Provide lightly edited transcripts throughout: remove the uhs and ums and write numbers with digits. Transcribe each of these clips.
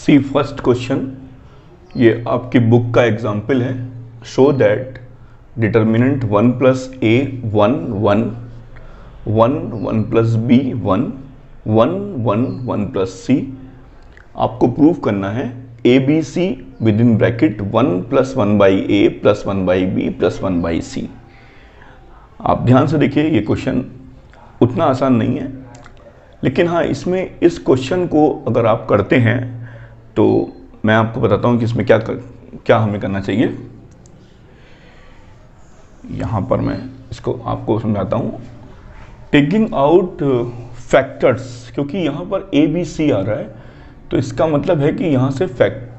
सी first question, ये आपकी book का एग्जाम्पल है। Show that determinant 1 plus A 1 1 1 1 plus B 1 1 1 1 plus C. आपको प्रूव करना है A B C within bracket 1 plus 1 by A plus 1 by B plus 1 by C. आप ध्यान से देखिए, ये क्वेश्चन उतना आसान नहीं है, लेकिन हाँ इसमें इस क्वेश्चन को अगर आप करते हैं तो मैं आपको बताता हूँ कि इसमें क्या हमें करना चाहिए। यहाँ पर मैं इसको आपको समझाता हूँ। टेकिंग आउट फैक्टर्स, क्योंकि यहाँ पर ए बी सी आ रहा है तो इसका मतलब है कि यहाँ से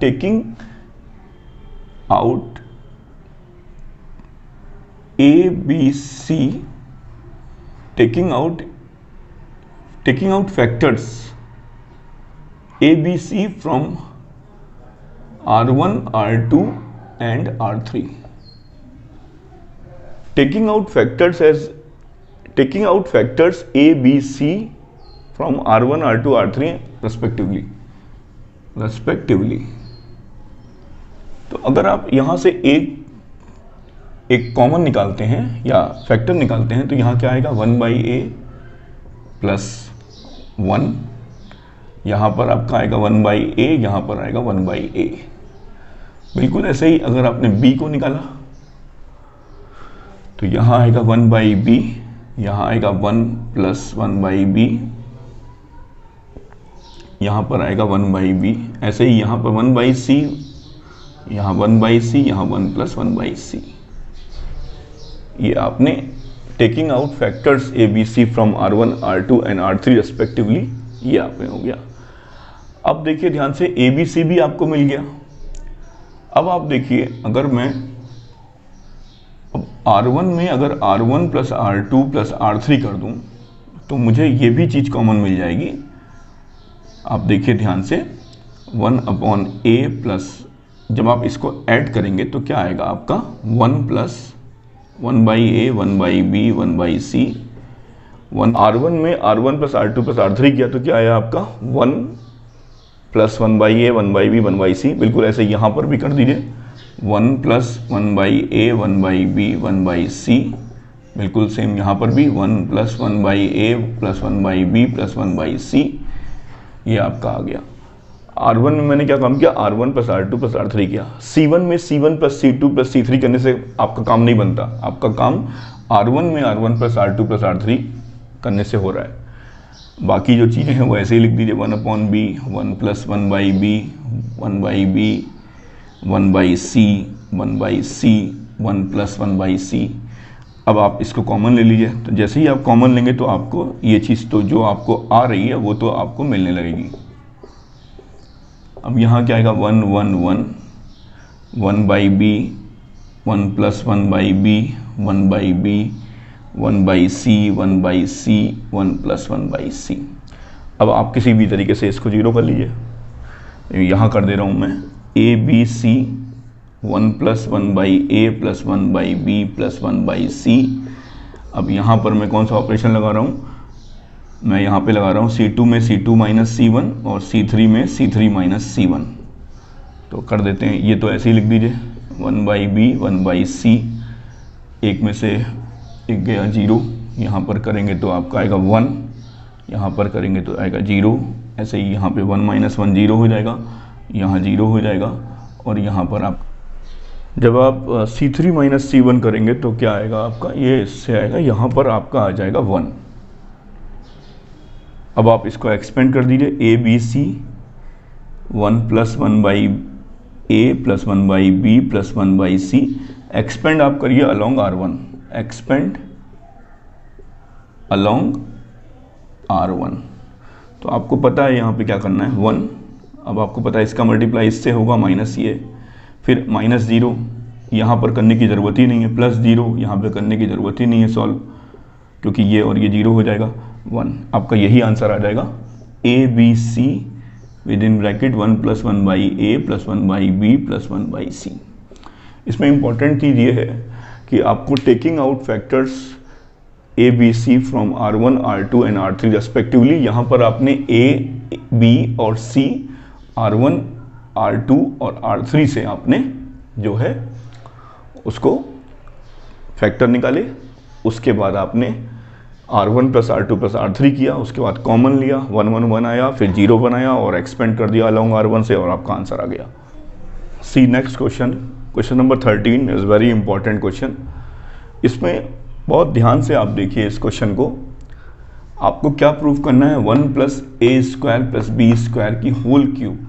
taking out a B c, taking out factors A, B, C from R1, R2 and R3. Taking out factors A, B, C from R1, R2, R3 respectively. तो अगर आप यहाँ से एक कॉमन निकालते हैं या फैक्टर निकालते हैं तो यहाँ क्या आएगा 1 बाई ए प्लस 1, यहाँ पर आपका आएगा 1 बाई ए, यहाँ पर आएगा 1 बाई ए। बिल्कुल ऐसे ही अगर आपने b को निकाला तो यहाँ आएगा 1 बाई बी, यहाँ आएगा 1 प्लस 1 बाई बी, यहाँ पर आएगा 1 बाई बी। ऐसे ही यहाँ पर 1 बाई सी, यहाँ 1 बाई सी, यहाँ 1 प्लस 1 बाई सी। ये आपने taking out factors a B c from R1, R2 and R3 respectively, ये आप में हो गया। अब देखिए ध्यान से, ए बी सी भी आपको मिल गया। अब आप देखिए, अगर मैं अब R1 में अगर R1 plus R2 plus R3 कर दूं तो मुझे ये भी चीज़ कॉमन मिल जाएगी। आप देखिए ध्यान से, 1 अपॉन ए प्लस, जब आप इसको ऐड करेंगे तो क्या आएगा आपका 1 plus 1 by A 1 by B 1 by c. R1 में R1 plus R2 plus R3 किया तो क्या आया आपका 1 plus 1 by A 1 by B 1 by C. बिल्कुल ऐसे यहाँ पर भी कर दीजिए, 1 plus 1 by A 1 by B 1 by C. बिल्कुल सेम यहाँ पर भी 1 plus 1 by A plus 1 by B plus 1 by सी। ये आपका आ गया। R1 में मैंने क्या काम किया, R1 plus R2 plus R3 किया। C1 में C1 plus C2 plus C3 करने से आपका काम नहीं बनता। आपका काम R1 में R1 plus R2 plus R3 करने से हो रहा है। बाकी जो चीज़ें हैं वो ऐसे ही लिख दीजिए, 1 upon B 1 plus 1 by B 1 by B 1 by C 1 by C 1 plus 1 by सी। अब आप इसको कॉमन ले लीजिए, तो जैसे ही आप कॉमन लेंगे तो आपको ये चीज़ तो जो आपको आ रही है वो तो आपको मिलने लगेगी। अब यहाँ क्या आएगा 1 1 1 1 by B 1 plus 1 by B 1 by B 1 by C 1 by C 1 plus 1 by सी। अब आप किसी भी तरीके से इसको जीरो कर लीजिए। यहाँ कर दे रहा हूँ मैं a B c 1 plus 1 by A plus 1 by B plus 1 by सी। अब यहाँ पर मैं कौन सा ऑपरेशन लगा रहा हूँ, मैं यहाँ पे लगा रहा हूँ C2 में C2 माइनस C1 और C3 में C3 माइनस C1। तो कर देते हैं, ये तो ऐसे ही लिख दीजिए 1 बाई बी 1 बाई सी। एक में से एक गया 0, यहाँ पर करेंगे तो आपका आएगा 1, यहाँ पर करेंगे तो आएगा 0। ऐसे ही यहाँ पे 1 माइनस 1 0 हो जाएगा, यहाँ 0 हो जाएगा। और यहाँ पर आप जब आप C3 माइनस C1 करेंगे तो क्या आएगा आपका, ये इससे आएगा, यहाँ पर आपका आ जाएगा 1। अब आप इसको एक्सपेंड कर दीजिए, a B c 1 plus 1 by A plus 1 by B plus 1 by c. Expand आप करिए along R1, expand along R1। तो आपको पता है यहाँ पे क्या करना है 1। अब आपको पता है इसका मल्टीप्लाई इससे होगा माइनस ये, फिर माइनस 0 यहाँ पर करने की ज़रूरत ही नहीं है, प्लस 0 यहाँ पे करने की ज़रूरत ही नहीं है सॉल्व, क्योंकि ये और ये 0 हो जाएगा 1। आपका यही आंसर आ जाएगा a B C within bracket 1 plus 1 by A plus 1 by B plus 1 by c. इसमें इंपॉर्टेंट चीज़ ये है कि आपको taking out factors a B c from R1, R2 and R3 respectively, यहाँ पर आपने ए बी और सी R1 R2 और R3 से आपने जो है उसको फैक्टर निकाले, उसके बाद आपने R1 plus R2 plus R3 किया, उसके बाद कॉमन लिया, 1 1 1 आया, फिर 0 बनाया और एक्सपेंड कर दिया अलॉन्ग R1 से और आपका आंसर आ गया। See next question, question number 13 is very important question. इसमें बहुत ध्यान से आप देखिए इस क्वेश्चन को। आपको क्या प्रूव करना है, 1 plus a square plus b square की होल क्यूब।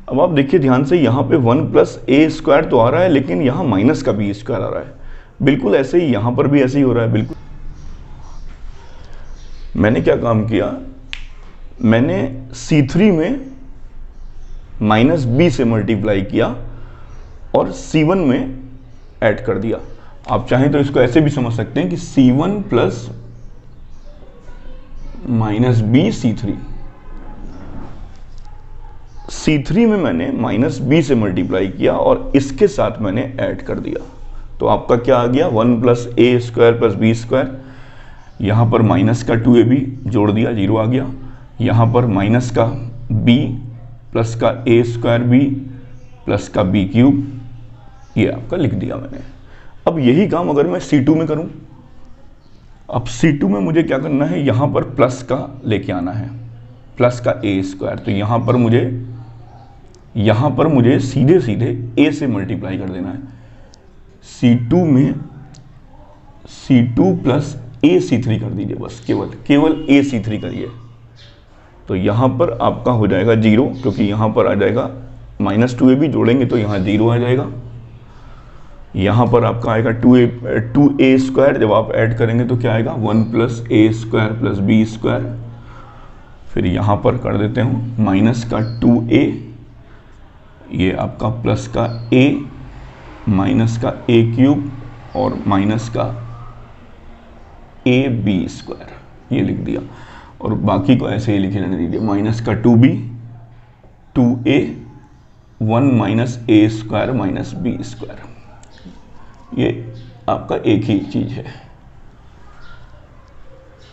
अब आप देखिए ध्यान से, यहाँ पे 1 प्लस ए स्क्वायर तो आ रहा है लेकिन यहाँ माइनस का बी स्क्वायर आ रहा है। बिल्कुल ऐसे ही यहाँ पर भी ऐसे ही हो रहा है। बिल्कुल मैंने क्या काम किया, मैंने C3 में माइनस बी से मल्टीप्लाई किया और C1 में ऐड कर दिया। आप चाहें तो इसको ऐसे भी समझ सकते हैं कि C1 plus minus B C3 में मैंने माइनस बी से मल्टीप्लाई किया और इसके साथ मैंने ऐड कर दिया। तो आपका क्या आ गया, 1 plus a square plus b square. यहाँ पर माइनस का 2ab जोड़ दिया, 0 आ गया। यहाँ पर माइनस का b प्लस का ए स्क्वायर बी प्लस का बी क्यूब, ये आपका लिख दिया मैंने। अब यही काम अगर मैं C2 में करूं, अब C2 में मुझे क्या करना है, यहाँ पर प्लस का लेके आना है, प्लस का ए स्क्वायर। तो यहाँ पर मुझे सीधे सीधे a से मल्टीप्लाई कर देना है। C2 में C2 प्लस ए C3 कर दीजिए, बस केवल ए C3 करिए। तो यहाँ पर आपका हो जाएगा 0, क्योंकि यहाँ पर आ जाएगा माइनस 2ab जोड़ेंगे तो यहाँ 0 आ जाएगा। यहाँ पर आपका आएगा 2a स्क्वायर, जब आप ऐड करेंगे तो क्या आएगा, 1 plus a square plus b square. फिर यहाँ पर कर देते हूँ माइनस का 2a, ये आपका प्लस का a माइनस का a क्यूब और माइनस का ए बी स्क्वायर, ये लिख दिया। और बाकी को ऐसे ही लिखे रहने दीजिए, माइनस का 2b 2a 1 minus a square minus b square, ये आपका एक ही चीज है।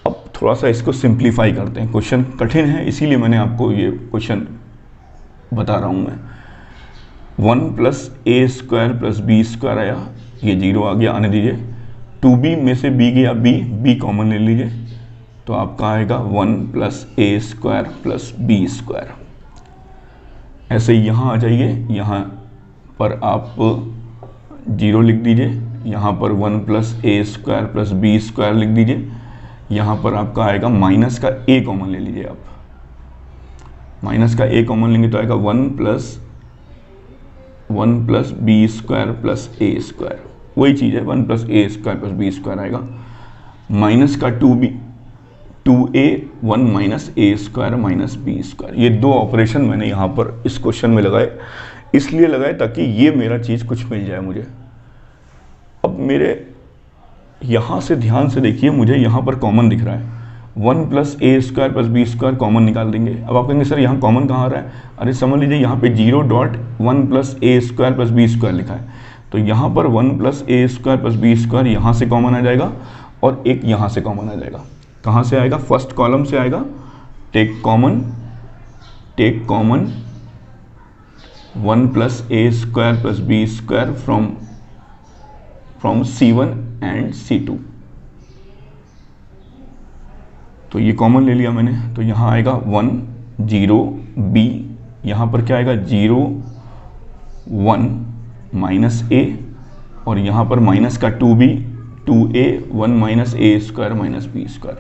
अब थोड़ा सा इसको सिंप्लीफाई करते हैं। क्वेश्चन कठिन है इसीलिए मैंने आपको ये क्वेश्चन बता रहा हूं मैं। 1 plus a square plus b square आया, ये 0 आ गया, आने दीजिए। 2b में से b गया, b कॉमन ले लीजिए, तो आपका आएगा 1 plus a square plus b square. ऐसे ही यहाँ आ जाइए, यहाँ पर आप 0 लिख दीजिए, यहाँ पर 1 plus a square plus b square लिख दीजिए। यहाँ पर आपका आएगा माइनस का a कॉमन ले लीजिए, आप माइनस का a कॉमन लेंगे तो आएगा 1 plus b square plus a square, वही चीज़ है, 1 plus a square plus b square आएगा। माइनस का 2a 1 minus a square minus b square. ये दो ऑपरेशन मैंने यहाँ पर इस क्वेश्चन में लगाए, इसलिए लगाए ताकि ये मेरा चीज़ कुछ मिल जाए मुझे। अब मेरे यहाँ से ध्यान से देखिए, मुझे यहाँ पर कॉमन दिख रहा है, 1 plus a square plus b square common निकाल देंगे। अब आप कहेंगे सर यहाँ कॉमन कहाँ आ रहा है, अरे समझ लीजिए यहाँ पे 0.1 plus a square plus b square लिखा है, तो यहाँ पर 1 plus a square plus b square यहाँ से कॉमन आ जाएगा और एक यहाँ से कॉमन आ जाएगा। कहाँ से आएगा, फर्स्ट कॉलम से आएगा। Take common 1 plus a square plus b square from C1 and C2, तो ये कॉमन ले लिया मैंने, तो यहाँ आएगा 1 0 b, यहाँ पर क्या आएगा 0 1 माइनस a और यहाँ पर माइनस का 2b 2a 1 minus a square minus b square.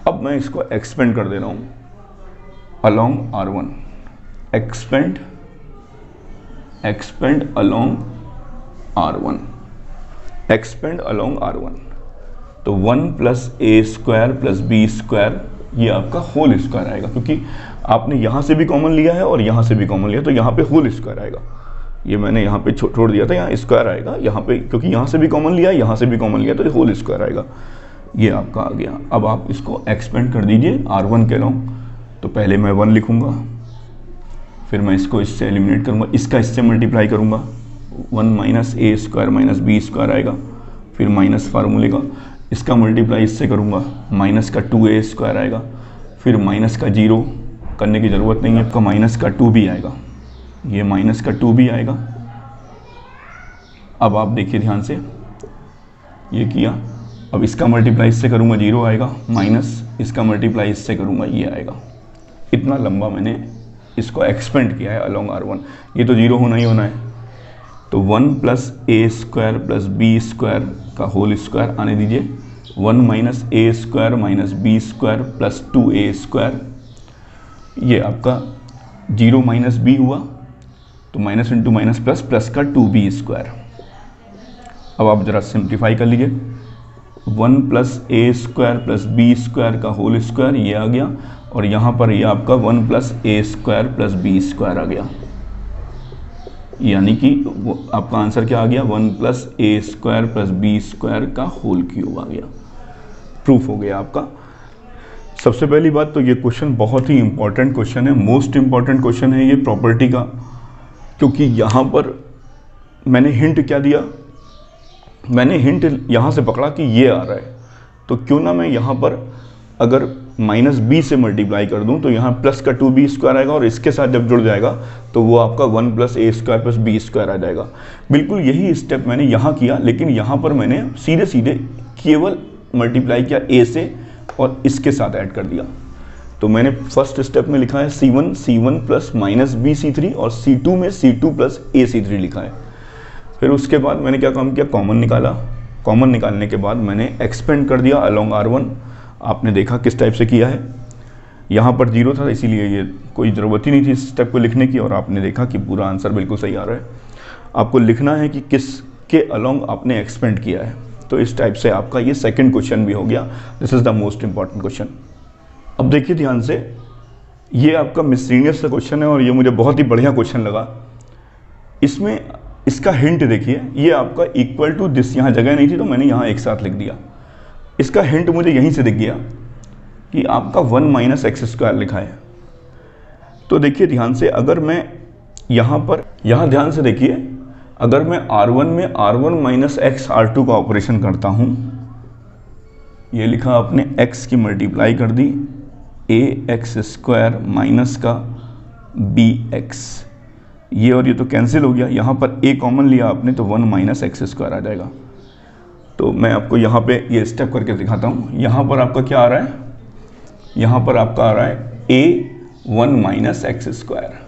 अब मैं इसको एक्सपेंड कर दे रहा हूँ along R1, expand along R1, तो 1 plus a square plus b square, ये आपका होल स्क्वायर आएगा, क्योंकि आपने यहाँ से भी कॉमन लिया है और यहाँ से भी कॉमन लिया, तो यहाँ पे होल स्क्वायर आएगा। ये मैंने यहाँ पे छोड़ दिया था, यहाँ स्क्वायर आएगा, यहाँ पे क्योंकि यहाँ से भी कॉमन लिया, यहाँ से भी कॉमन लिया, तो ये होल स्क्वायर आएगा, ये आपका आ गया। अब आप इसको एक्सपेंड कर दीजिए R1 के अलोंग, तो पहले मैं 1 लिखूंगा, फिर मैं इसको इससे एलिमिनेट करूँगा, इसका इससे मल्टीप्लाई करूँगा, 1 minus a square minus b square आएगा, फिर माइनस फार्मूले का इसका मल्टीप्लाई इससे करूँगा, माइनस का 2a स्क्वायर आएगा, फिर माइनस का 0 करने की ज़रूरत नहीं है, आपका माइनस का 2b आएगा, ये माइनस का 2 भी आएगा। अब आप देखिए ध्यान से, ये किया, अब इसका मल्टीप्लाई इससे करूँगा 0 आएगा, माइनस इसका मल्टीप्लाई इससे करूँगा ये आएगा। इतना लंबा मैंने इसको एक्सपेंड किया है अलोंग R1। ये तो 0 होना ही होना है, तो 1 plus a square plus b square का होल स्क्वायर आने दीजिए। 1 minus a square minus b square plus 2a square, ये आपका 0 माइनस बी हुआ, तो minus into minus plus, plus का 2b स्क्वायर। अब आप जरा सिंप्लीफाई कर लीजिए। 1 plus a square plus b square का होल स्क्वायर ये आ गया, और यहाँ पर ये आपका 1 plus a square plus b square आ गया, यानी कि आपका आंसर क्या आ गया, 1 plus a square plus b square का होल क्यूब आ गया। प्रूफ हो गया आपका। सबसे पहली बात तो ये क्वेश्चन बहुत ही इंपॉर्टेंट क्वेश्चन है, मोस्ट इंपॉर्टेंट क्वेश्चन है ये प्रॉपर्टी का, क्योंकि यहाँ पर मैंने हिंट क्या दिया, मैंने हिंट यहाँ से पकड़ा कि ये आ रहा है, तो क्यों ना मैं यहाँ पर अगर माइनस बी से मल्टीप्लाई कर दूँ तो यहाँ प्लस का 2b स्क्वायर आएगा, और इसके साथ जब जुड़ जाएगा तो वो आपका 1 plus a square plus b square आ जाएगा। बिल्कुल यही स्टेप मैंने यहाँ किया, लेकिन यहाँ पर मैंने सीधे सीधे केवल मल्टीप्लाई किया ए से और इसके साथ ऐड कर दिया। तो मैंने फर्स्ट स्टेप में लिखा है C1 plus minus B C3, और C2 में C2 प्लस ए C3 लिखा है। फिर उसके बाद मैंने क्या काम किया, कॉमन निकाला। कॉमन निकालने के बाद मैंने एक्सपेंड कर दिया अलोंग R1। आपने देखा किस टाइप से किया है, यहाँ पर 0 था इसीलिए ये कोई ज़रूरत ही नहीं थी इस स्टेप को लिखने की, और आपने देखा कि पूरा आंसर बिल्कुल सही आ रहा है। आपको लिखना है कि किसके अलोंग आपने एक्सपेंड किया है। तो इस टाइप से आपका ये सेकंड क्वेश्चन भी हो गया। This is the most important question. अब देखिए ध्यान से, ये आपका मिसलीनियस का क्वेश्चन है और ये मुझे बहुत ही बढ़िया क्वेश्चन लगा। इसमें इसका हिंट देखिए, ये आपका इक्वल टू दिस, यहाँ जगह नहीं थी तो मैंने यहाँ एक साथ लिख दिया। इसका हिंट मुझे यहीं से दिख गया कि आपका 1 माइनस एक्स स्क्वायर लिखा है। तो देखिए ध्यान से, अगर मैं यहाँ ध्यान से देखिए, अगर मैं R1 में R1 माइनस एक्स R2 का ऑपरेशन करता हूँ, ये लिखा आपने x की मल्टीप्लाई कर दी ए एक्स स्क्वायर माइनस का बी एक्स, ये और ये तो कैंसिल हो गया, यहाँ पर a कॉमन लिया आपने तो 1 माइनस एक्स स्क्वायर आ जाएगा। तो मैं आपको यहाँ पे ये स्टेप करके दिखाता हूँ। यहाँ पर आपका क्या आ रहा है, यहाँ पर आपका आ रहा है a 1 माइनस एक्स स्क्वायर।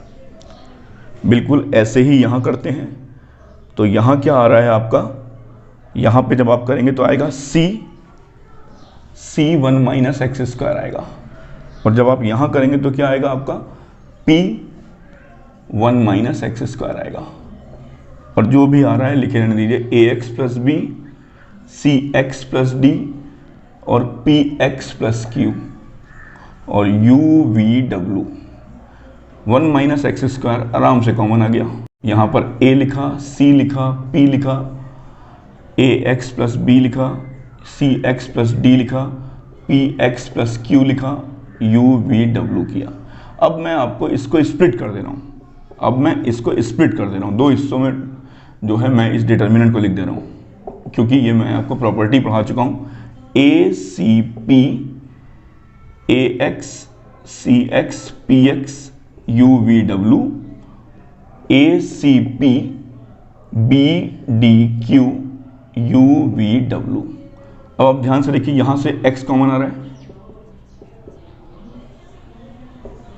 बिल्कुल ऐसे ही यहाँ करते हैं। तो यहाँ क्या आ रहा है आपका, यहाँ पे जब आप करेंगे तो आएगा c 1 माइनस एक्स स्क्वायर आएगा, और जब आप यहाँ करेंगे तो क्या आएगा आपका p 1 माइनस एक्स स्क्वायर आएगा। और जो भी आ रहा है लिखे रहने दीजिए, ax plus b, cx plus d और px प्लस क्यू और uv w। 1 minus x square आराम से कॉमन आ गया। यहाँ पर a लिखा, c लिखा, p लिखा, ax प्लस b लिखा, cx प्लस d लिखा, px प्लस q लिखा, uv w किया। अब मैं आपको इसको स्प्लिट कर दे रहा हूँ, दो हिस्सों में जो है मैं इस डिटर्मिनेंट को लिख दे रहा हूँ, क्योंकि ये मैं आपको प्रॉपर्टी पढ़ा चुका हूँ। acp ax cx px uvw acp bdq uvw। अब आप ध्यान से देखिए, यहां से x कॉमन आ रहा है,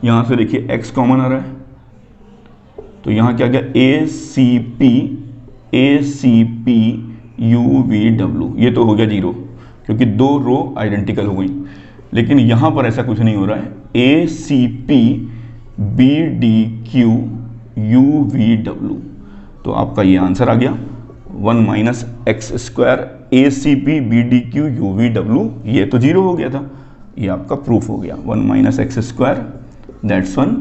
यहां से देखिए x कॉमन आ रहा है, तो यहां क्या गया acp uvw। ये तो हो गया 0, क्योंकि दो रो आइडेंटिकल हो गई। लेकिन यहां पर ऐसा कुछ नहीं हो रहा है, acp bdq uvw। तो आपका ये आंसर आ गया 1 minus x square acp bdq uvw। ये तो 0 हो गया था, ये आपका प्रूफ हो गया। 1 minus x square that's 1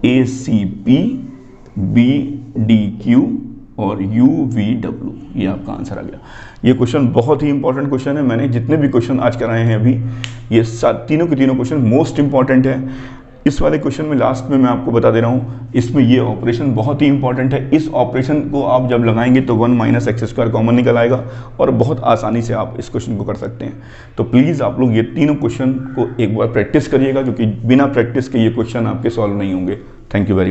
acp bdq और uvw, ये आपका आंसर आ गया। ये क्वेश्चन बहुत ही इंपॉर्टेंट क्वेश्चन है। मैंने जितने भी क्वेश्चन आज कराए हैं अभी, ये तीनों के तीनों क्वेश्चन मोस्ट इंपॉर्टेंट है। इस वाले क्वेश्चन में लास्ट में मैं आपको बता दे रहा हूँ, इसमें ये ऑपरेशन बहुत ही इंपॉर्टेंट है। इस ऑपरेशन को आप जब लगाएंगे तो 1 माइनस एक्स स्क्वायर कॉमन निकल आएगा, और बहुत आसानी से आप इस क्वेश्चन को कर सकते हैं। तो प्लीज़ आप लोग ये तीनों क्वेश्चन को एक बार प्रैक्टिस करिएगा, क्योंकि बिना प्रैक्टिस के ये क्वेश्चन आपके सॉल्व नहीं होंगे। Thank you very much.